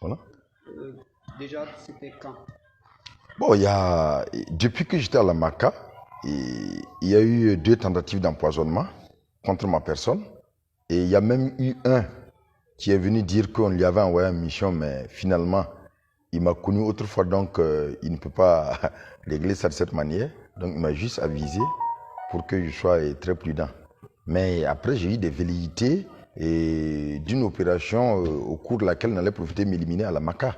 Voilà. Déjà, c'était quand? Bon, depuis que j'étais à la MACA, il y a eu 2 tentatives d'empoisonnement contre ma personne. Et il y a même eu un qui est venu dire qu'on lui avait envoyé une mission, mais finalement, il m'a connu autrefois, donc il ne peut pas régler ça de cette manière. Donc il m'a juste avisé pour que je sois très prudent. Mais après, j'ai eu des velléités d'une opération au cours de laquelle on allait profiter de m'éliminer à la MACA.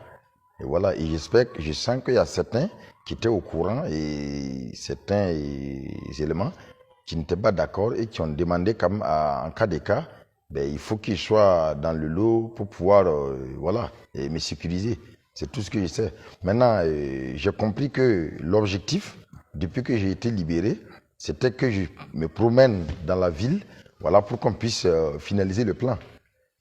Et voilà, et je sens qu'il y a certains qui étaient au courant et certains éléments qui n'étaient pas d'accord et qui ont demandé quand même, en cas de cas, ben, il faut qu'ils soient dans le lot pour pouvoir voilà, et me sécuriser. C'est tout ce que je sais. Maintenant, j'ai compris que l'objectif, depuis que j'ai été libéré, c'était que je me promène dans la ville, voilà, pour qu'on puisse finaliser le plan.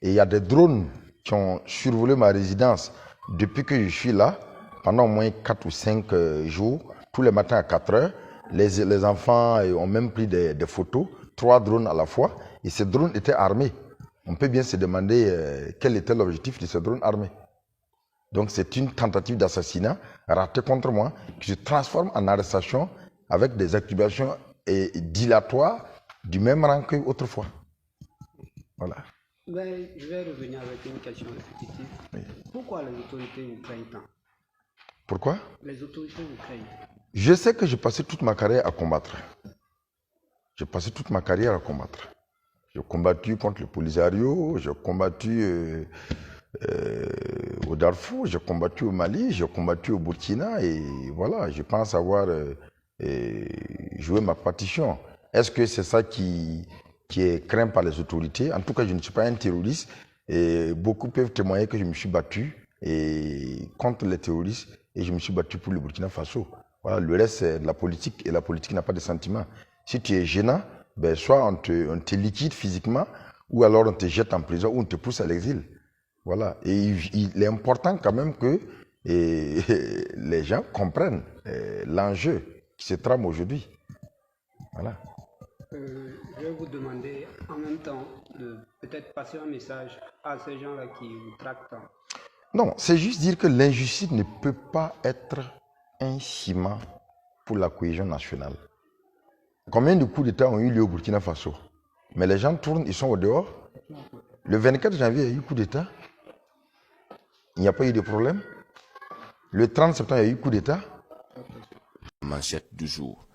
Et il y a des drones qui ont survolé ma résidence depuis que je suis là, pendant au moins 4 ou 5 jours, tous les matins à 4 heures. Les enfants ont même pris des photos, 3 drones à la fois, et ces drones étaient armés. On peut bien se demander quel était l'objectif de ces drones armés. Donc c'est une tentative d'assassinat ratée contre moi qui se transforme en arrestation avec des accusations dilatoires du même rang qu'autrefois. Voilà. Ben, je vais revenir avec une question répétitive. Oui. Pourquoi les autorités vous craignent tant? Pourquoi? Les autorités vous craignent. Je sais que j'ai passé toute ma carrière à combattre. J'ai passé toute ma carrière à combattre. J'ai combattu contre le Polisario, j'ai combattu au Darfour, j'ai combattu au Mali, j'ai combattu au Burkina et voilà, je pense avoir joué ma partition. Est-ce que c'est ça qui est craint par les autorités? En tout cas, je ne suis pas un terroriste et beaucoup peuvent témoigner que je me suis battu contre les terroristes et je me suis battu pour le Burkina Faso. Voilà, le reste, c'est de la politique et la politique n'a pas de sentiments. Si tu es gênant, ben, soit on te liquide physiquement ou alors on te jette en prison ou on te pousse à l'exil. Voilà. Et il est important quand même que les gens comprennent l'enjeu qui se trame aujourd'hui. Voilà. Je vais vous demander en même temps de peut-être passer un message à ces gens-là qui vous tractent. Non, c'est juste dire que l'injustice ne peut pas être un ciment pour la cohésion nationale. Combien de coups d'État ont eu lieu au Burkina Faso? Mais les gens tournent, ils sont au dehors. Le 24 janvier, il y a eu coup d'État. Il n'y a pas eu de problème. Le 30 septembre, il y a eu coup d'État. Manchette du jour.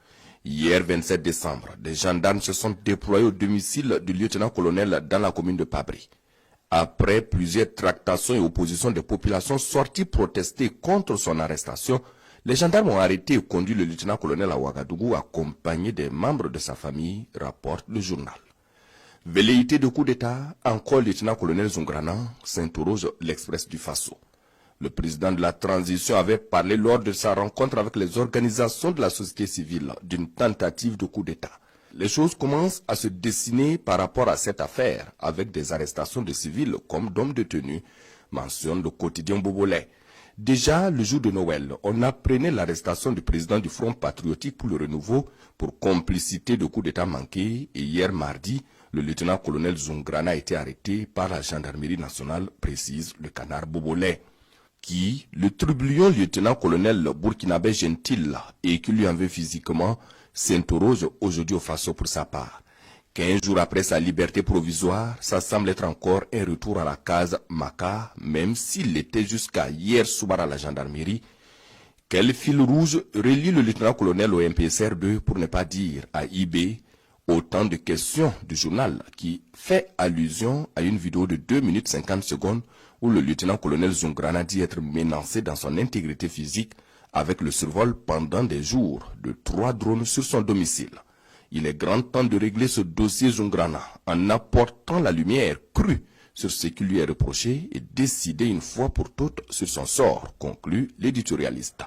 Hier 27 décembre, des gendarmes se sont déployés au domicile du lieutenant-colonel dans la commune de Pabri. Après plusieurs tractations et oppositions des populations sorties protester contre son arrestation, les gendarmes ont arrêté et conduit le lieutenant-colonel à Ouagadougou accompagné des membres de sa famille, rapporte le journal. Velléité de coup d'État, encore le lieutenant-colonel Zungrana s'interroge l'Express du Faso. Le président de la transition avait parlé lors de sa rencontre avec les organisations de la société civile d'une tentative de coup d'État. Les choses commencent à se dessiner par rapport à cette affaire avec des arrestations de civils comme d'hommes détenus, mentionne le quotidien Bobolais. Déjà, le jour de Noël, on apprenait l'arrestation du président du Front patriotique pour le renouveau pour complicité de coup d'État manqué et hier mardi, le lieutenant-colonel Zungrana a été arrêté par la gendarmerie nationale, précise le canard Bobolais. Qui, le trublion lieutenant-colonel burkinabé Gentil et qui lui en veut physiquement, s'interroge aujourd'hui au Faso pour sa part. 15 jours après sa liberté provisoire, ça semble être encore un retour à la case Maka, même s'il était jusqu'à hier soir à la gendarmerie. Quel fil rouge relie le lieutenant-colonel au MPSR2 pour ne pas dire à IB? Autant de questions du journal qui fait allusion à une vidéo de 2 minutes 50 secondes où le lieutenant-colonel Zungrana dit être menacé dans son intégrité physique avec le survol pendant des jours de 3 drones sur son domicile. Il est grand temps de régler ce dossier Zungrana en apportant la lumière crue sur ce qui lui est reproché et décider une fois pour toutes sur son sort, conclut l'éditorialiste.